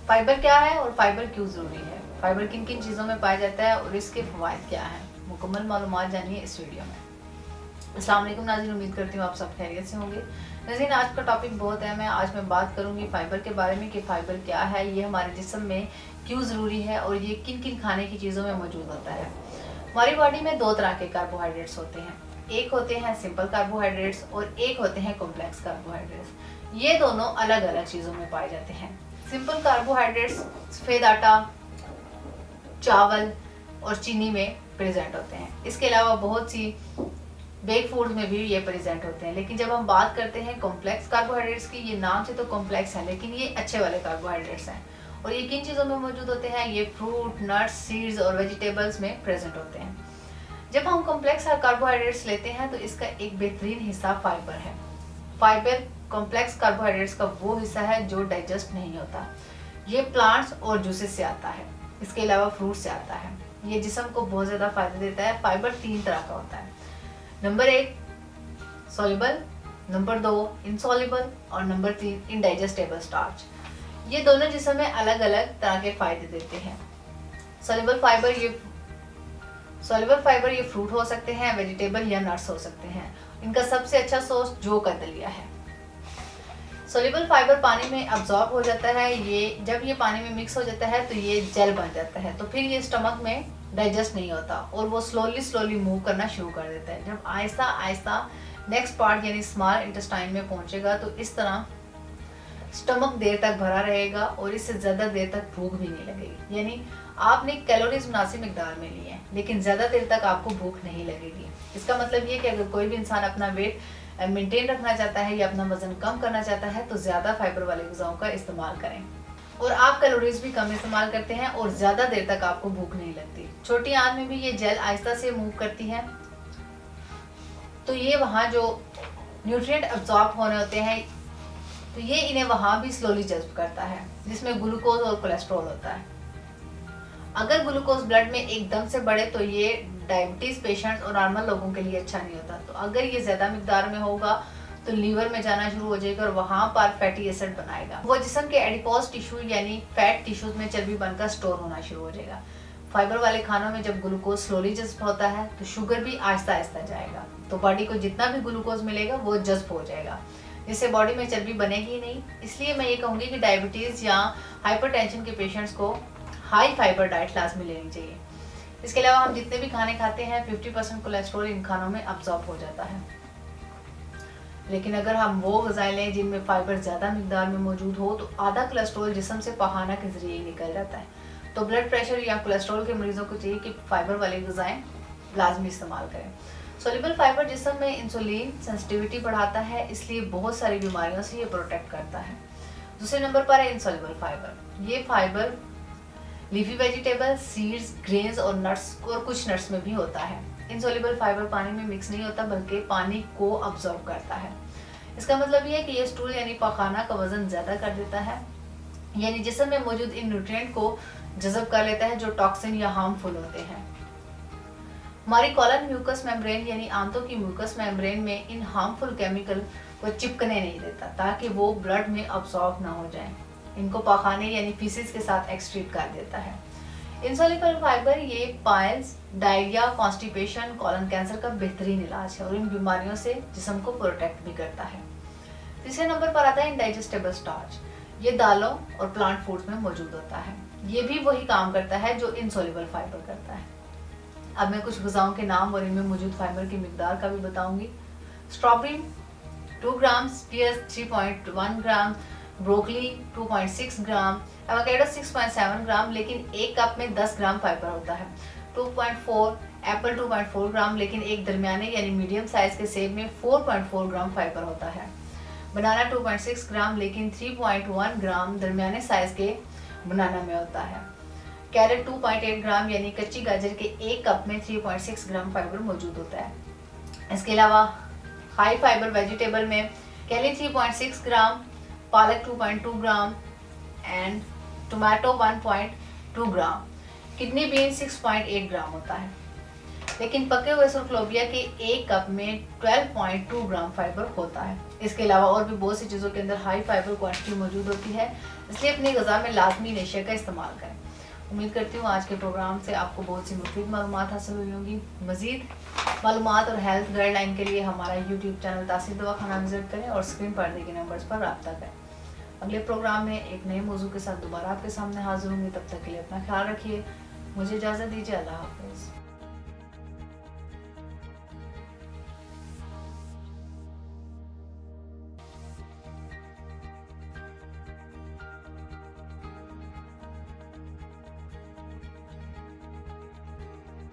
Fibre क्या है और फाइबर क्यों ज़रूरी है, फाइबर किन किन चीज़ों में पाया जाता है और इसके फ़वाइद क्या हैं, मुकम्मल मालूमात जानिए इस वीडियो में। अस्सलाम वालेकुम नाज़रीन, उम्मीद करती हूँ आप सब खैरियत से होंगे। नाज़रीन, आज का टॉपिक बहुत अहम है। आज मैं बात करूँगी फ़ाइबर के बारे में कि फ़ाइबर क्या है, ये हमारे जिस्म में क्यों ज़रूरी है और ये किन किन खाने की चीज़ों में मौजूद होता है। हमारी बॉडी में दो तरह के कार्बोहाइड्रेट्स होते हैं, एक होते हैं सिंपल कार्बोहाइड्रेट्स और एक होते हैं कॉम्प्लेक्स कार्बोहाइड्रेट्स। ये दोनों अलग अलग चीज़ों में पाए जाते हैं। सिंपल कार्बोहाइड्रेट्स सफ़ेद आटा, चावल और चीनी में प्रेजेंट होते हैं। इसके अलावा बहुत सी बेक फूड में भी ये प्रेजेंट होते हैं। लेकिन जब हम बात करते हैं कॉम्प्लेक्स कार्बोहाइड्रेट्स की, ये नाम से तो कॉम्प्लेक्स है लेकिन ये अच्छे वाले कार्बोहाइड्रेट्स हैं। और ये किन चीज़ों में मौजूद होते हैं, ये फ्रूट, नट्स, सीड्स और वेजिटेबल्स में प्रेजेंट होते हैं। जब हम कॉम्प्लेक्स कार्बोहाइड्रेट्स लेते हैं तो इसका एक बेहतरीन हिस्सा फाइबर है। फाइबर कॉम्प्लेक्स कार्बोहाइड्रेट्स का वो हिस्सा है जो डाइजेस्ट नहीं होता। ये प्लांट्स और जूसेस से आता है, इसके अलावा फ्रूट से आता है। ये जिस्म को बहुत ज़्यादा फायदा देता है। फाइबर तीन तरह का होता है, नंबर 1 सॉल्युबल, नंबर 2 इनसॉल्युबल और नंबर 3 इनडाइजेस्टेबल स्टार्च। ये दोनों जिस्म में अलग अलग तरह के फायदे देते हैं। सॉल्युबल फाइबर ये फ्रूट हो सकते हैं, वेजिटेबल या नट्स हो सकते हैं। इनका सबसे अच्छा सोर्स जौ का दलिया है। सोल्यूबल फाइबर पानी में अब्जॉर्ब हो जाता है। जब ये पानी में मिक्स हो जाता है तो ये जेल बन जाता है, तो फिर ये स्टमक में डाइजेस्ट नहीं होता और वो स्लोली मूव करना शुरू कर देता है। जब आहिस्ता आहिस्ता नेक्स्ट पार्ट यानी स्मॉल इंटेस्टाइन में पहुंचेगा तो इस तरह स्टमक देर तक भरा रहेगा और इससे ज़्यादा देर तक भूख भी नहीं लगेगी। यानी आपने कैलोरीज मुनासिब मिकदार में ली है लेकिन ज़्यादा देर तक आपको भूख नहीं लगेगी। इसका मतलब ये कि अगर कोई भी इंसान अपना वेट मेंटेन रखना चाहता है या अपना वजन कम करना चाहता है तो ज़्यादा फाइबर वाले ग़िज़ाओं का इस्तेमाल करें। और आप कैलोरीज भी कम इस्तेमाल करते हैं और ज़्यादा देर तक आपको भूख नहीं लगती। छोटी आंत में भी ये जेल आहिस्ता से मूव करती है, तो ये वहाँ जो न्यूट्रिएंट अब्जॉर्ब होने होते हैं तो ये इन्हें वहाँ भी स्लोली जज्ब करता है, जिसमें ग्लूकोज और कोलेस्ट्रॉल होता है। अगर ग्लूकोज ब्लड में एकदम से बढ़े तो ये डायबिटीज़ पेशेंट्स और नॉर्मल लोगों के लिए अच्छा नहीं होता। तो अगर ये ज़्यादा मिकदार में होगा तो लीवर में जाना शुरू हो जाएगा और वहाँ पर फैटी एसिड बनाएगा। वो जिस्म के एडिपोज टिश्यू यानी फैट टिश्यूज में चर्बी बनकर स्टोर होना शुरू हो जाएगा। फाइबर वाले खानों में जब ग्लूकोज स्लोली जज्ब होता है तो शुगर भी आहिस्ता आहिस्ता जाएगा, तो बॉडी को जितना भी ग्लूकोज मिलेगा वो जज्ब हो जाएगा, जिससे बॉडी में चर्बी बनेगी ही नहीं। इसलिए मैं ये कहूँगी कि डायबिटीज़ या हाइपरटेंशन के पेशेंट्स को हाई फाइबर डाइट लाजमी लेनी चाहिए। इसके अलावा हम जितने भी खाने खाते हैं 50% कोलेस्ट्रॉल इन खानों में अब्जॉर्ब हो जाता है। लेकिन अगर हम वो ग़िज़ाएं लें जिनमें फाइबर ज़्यादा मिकदार में मौजूद हो तो आधा कोलेस्ट्रॉल जिस्म से पखाना के ज़रिए निकल जाता है। तो ब्लड प्रेशर या कोलेस्ट्रॉल के मरीजों को चाहिए कि फाइबर वाली ग़िज़ाएं लाजमी इस्तेमाल करें। सोल्यूबल फाइबर जिस्म में इंसुलिन सेंसिटिविटी बढ़ाता है, इसलिए बहुत सारी बीमारियों से ये प्रोटेक्ट करता है। दूसरे नंबर पर है इनसॉल्युबल फाइबर। ये fibre leafy vegetable, seeds, grains और नट्स और कुछ नट्स में भी होता है। इनसॉल्युबल फाइबर पानी में मिक्स नहीं होता बल्कि पानी को अब्जॉर्ब करता है। इसका मतलब ये है कि ये स्टूल यानी पखाना का वजन ज़्यादा कर देता है, यानी जिस्म में मौजूद इन न्यूट्रिएंट को जज़ब कर लेता है जो टॉक्सिन या हार्मफुल होते हैं। हमारी कॉलन म्यूकस मेम्ब्रेन यानी आंतों की म्यूकस मेम्ब्रेन में इन हार्मफुल केमिकल को चिपकने नहीं देता ताकि वो ब्लड में अब्सॉर्ब ना हो जाए। इनको पखाने यानी फीसिस के साथ एक्सट्रीट कर देता है। इनसॉल्युबल फाइबर ये piles, diarrhoea, constipation, colon cancer का बेहतरीन इलाज है और इन बीमारियों से जिस्म को प्रोटेक्ट भी करता है। तीसरे नंबर पर आता है इनडाइजेस्टेबल स्टार्च। ये दालों और प्लांट फूड्स में मौजूद होता है। ये भी वही काम करता है जो इनसॉल्युबल फाइबर करता है। अब मैं कुछ ग़िज़ाओं के नाम और इनमें मौजूद फाइबर की मिकदार का भी बताऊंगी। स्ट्रॉबेरी 2 ग्राम, पियर्स 3.1 ग्राम, ब्रोकली 2.6 ग्राम, एवोकाडो 6.7 ग्राम, लेकिन एक कप में 10 ग्राम फाइबर होता है। 2.4 एप्पल 2.4 ग्राम, लेकिन एक दरमियाने यानी मीडियम साइज के सेब में 4.4 ग्राम फाइबर होता है। बनाना 2.6 ग्राम, लेकिन 3.1 ग्राम दरमियाने साइज के बनाना में होता है। कैरेट 2.8 ग्राम यानी कच्ची गाजर के एक कप में 3.6 ग्राम फाइबर मौजूद होता है। इसके अलावा हाई फाइबर वेजिटेबल में कैली 3.6 ग्राम, पालक 2.2 gram and tomato 1.2 gram, kidney bean 6.8 ग्राम होता है। लेकिन पके हुए सुरखलोबिया के एक कप में 12.2 ग्राम फाइबर होता है। इसके अलावा और भी बहुत सी चीज़ों के अंदर हाई फाइबर क्वांटिटी मौजूद होती है, इसलिए अपनी ग़िज़ा में लाजमी नशे का इस्तेमाल करें। उम्मीद करती हूँ आज के प्रोग्राम से आपको बहुत सी मुफीद मालूमात हासिल हुई होंगी। मज़ीद मालूमात और हेल्थ गाइडलाइन के लिए हमारा यूट्यूब चैनल तासीर दवाखाना विज़िट करें और स्क्रीन पर दिए गए नंबर्स पर रब्ता करें। अगले प्रोग्राम में एक नए मौजू के साथ दोबारा आपके सामने हाजिर होंगी। तब तक के लिए अपना ख्याल रखिए। मुझे इजाज़त दीजिए। अल्लाह हाफ़िज़।